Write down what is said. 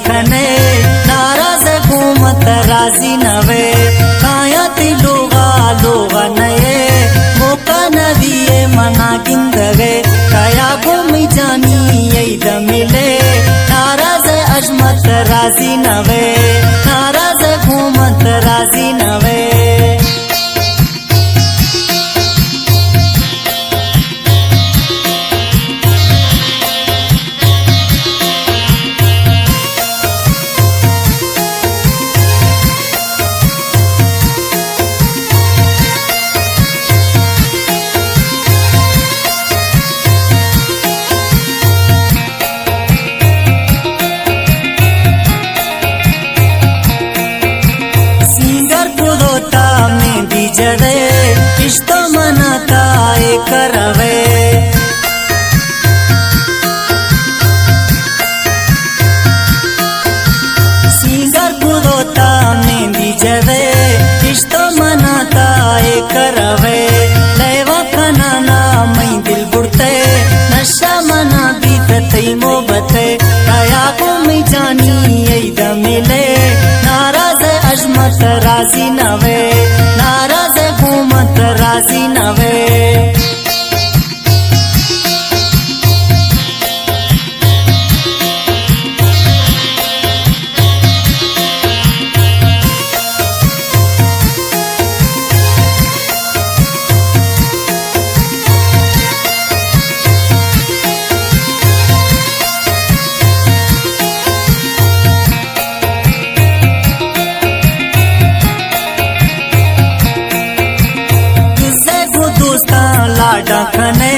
खने नाराज घूमत राजी नवे काया ती लोगा लोगा नये मौका न दिए मना गिंदवे काया घूमी जानी यही दमिले नाराज अजमत राजी नवे नाराज घूमत राजी नवे जड़े इश्तो मनाता करवे सिंगर पुरोता मेहंदी जड़े इश्तो मनाता करवे लेवा खनाना मई दिल बुड़ते नशा मना बीतते मोहब्बते काया को मैं जानी यही दमिले नाराज अजमत राजी नवे नाराज घूमत राजी नवे लाडा खने